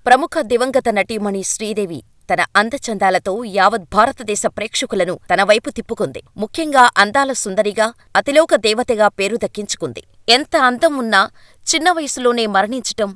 ప్రముఖ దివంగత నటీమణి శ్రీదేవి తన అందచందాలతో యావత్ భారతదేశ ప్రేక్షకులను తన వైపు తిప్పుకుంది. ముఖ్యంగా అందాల సుందరిగా, అతిలోక దేవతగా పేరు దక్కించుకుంది. ఎంత అందం ఉన్నా చిన్న వయసులోనే మరణించటం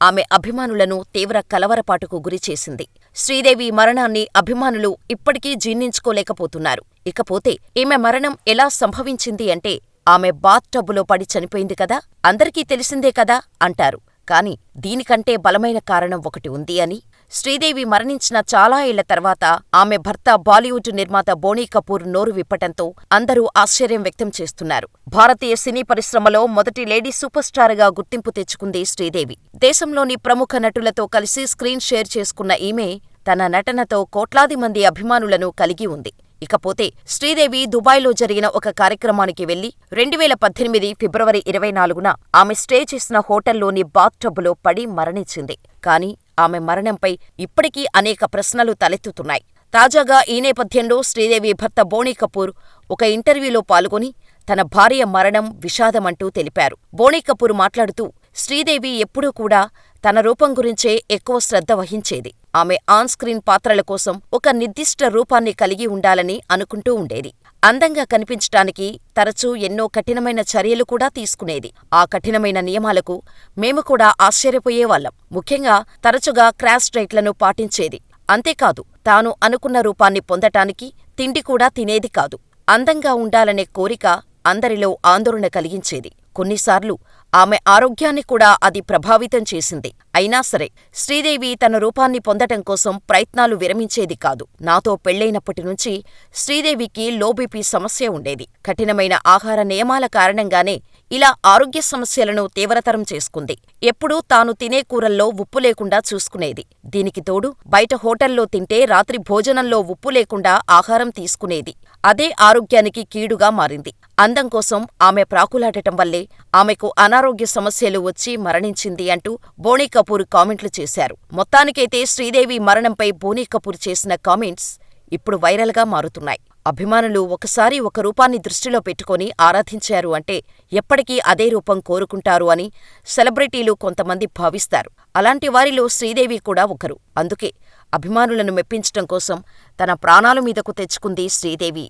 ఆమె అభిమానులను తీవ్ర కలవరపాటుకు గురిచేసింది. శ్రీదేవి మరణాన్ని అభిమానులు ఇప్పటికీ జీర్ణించుకోలేకపోతున్నారు. ఇకపోతే ఈమె మరణం ఎలా సంభవించింది అంటే, ఆమె బాత్ టబ్బులో పడి చనిపోయింది కదా, అందరికీ తెలిసిందే కదా అంటారు. కాని దీనికంటే బలమైన కారణం ఒకటి ఉంది అని, శ్రీదేవి మరణించిన చాలా ఏళ్ల తర్వాత ఆమె భర్త బాలీవుడ్ నిర్మాత బోనీ కపూర్ నోరు విప్పటంతో అందరూ ఆశ్చర్యం వ్యక్తం చేస్తున్నారు. భారతీయ సినీ పరిశ్రమలో మొదటి లేడీ సూపర్ స్టార్గా గుర్తింపు తెచ్చుకుంది శ్రీదేవి. దేశంలోని ప్రముఖ నటులతో కలిసి స్క్రీన్ షేర్ చేసుకున్న ఈమె తన నటనతో కోట్లాది మంది అభిమానులను కలిగి ఉంది. ఇకపోతే శ్రీదేవి దుబాయ్లో జరిగిన ఒక కార్యక్రమానికి వెళ్లి 2018 ఫిబ్రవరి 24న ఆమె స్టే చేసిన హోటల్లోని బాత్ టబ్బులో పడి మరణించింది. కాని ఆమె మరణంపై ఇప్పటికీ అనేక ప్రశ్నలు తలెత్తుతున్నాయి. తాజాగా ఈ నేపథ్యంలో శ్రీదేవి భర్త బోనీ కపూర్ ఒక ఇంటర్వ్యూలో పాల్గొని తన భార్య మరణం విషాదమంటూ తెలిపారు. బోనీ కపూర్ మాట్లాడుతూ, శ్రీదేవి ఎప్పుడూ కూడా తన రూపం గురించే ఎక్కువ శ్రద్ధ వహించేది. ఆమె ఆన్ స్క్రీన్ పాత్రల కోసం ఒక నిర్దిష్ట రూపాన్ని కలిగి ఉండాలని అనుకుంటూ ఉండేది. అందంగా కనిపించటానికి తరచూ ఎన్నో కఠినమైన చర్యలు కూడా తీసుకునేది. ఆ కఠినమైన నియమాలకు మేము కూడా ఆశ్చర్యపోయేవాళ్ళం. ముఖ్యంగా తరచుగా క్రాష్ డైట్లను పాటించేది. అంతేకాదు, తాను అనుకున్న రూపాన్ని పొందటానికి తిండి కూడా తినేది కాదు. అందంగా ఉండాలనే కోరిక అందరిలో ఆందోళన కలిగించేది. కొన్నిసార్లు ఆమె ఆరోగ్యాన్ని కూడా అది ప్రభావితం చేసింది. అయినా సరే శ్రీదేవి తన రూపాన్ని పొందటం కోసం ప్రయత్నాలు విరమించేది కాదు. నాతో పెళ్లైనప్పటి నుంచి శ్రీదేవికి లో బీపీ సమస్య ఉండేది. కఠినమైన ఆహార నియమాల కారణంగానే ఇలా ఆరోగ్య సమస్యలను తీవ్రతరం చేసుకుంది. ఎప్పుడూ తాను తినే కూరల్లో ఉప్పు లేకుండా చూసుకునేది. దీనికి తోడు బయట హోటల్లో తింటే రాత్రి భోజనంలో ఉప్పు లేకుండా ఆహారం తీసుకునేది. అదే ఆరోగ్యానికి కీడుగా మారింది. అందం కోసం ఆమె ప్రాకులాడటం వల్లే ఆమెకు అనారోగ్య సమస్యలు వచ్చి మరణించింది అంటూ బోనీ కపూర్ కామెంట్లు చేశారు. మొత్తానికైతే శ్రీదేవి మరణంపై బోనీ కపూర్ చేసిన కామెంట్స్ ఇప్పుడు వైరల్గా మారుతున్నాయి. అభిమానులు ఒకసారి ఒక రూపాన్ని దృష్టిలో పెట్టుకొని ఆరాధించారు అంటే ఎప్పటికీ అదే రూపం కోరుకుంటారు అని సెలబ్రిటీలు కొంతమంది భావిస్తారు. అలాంటి వారిలో శ్రీదేవి కూడా ఒకరు. అందుకే అభిమానులను మెప్పించటం కోసం తన ప్రాణాలు మీదకు తెచ్చుకుంది శ్రీదేవి.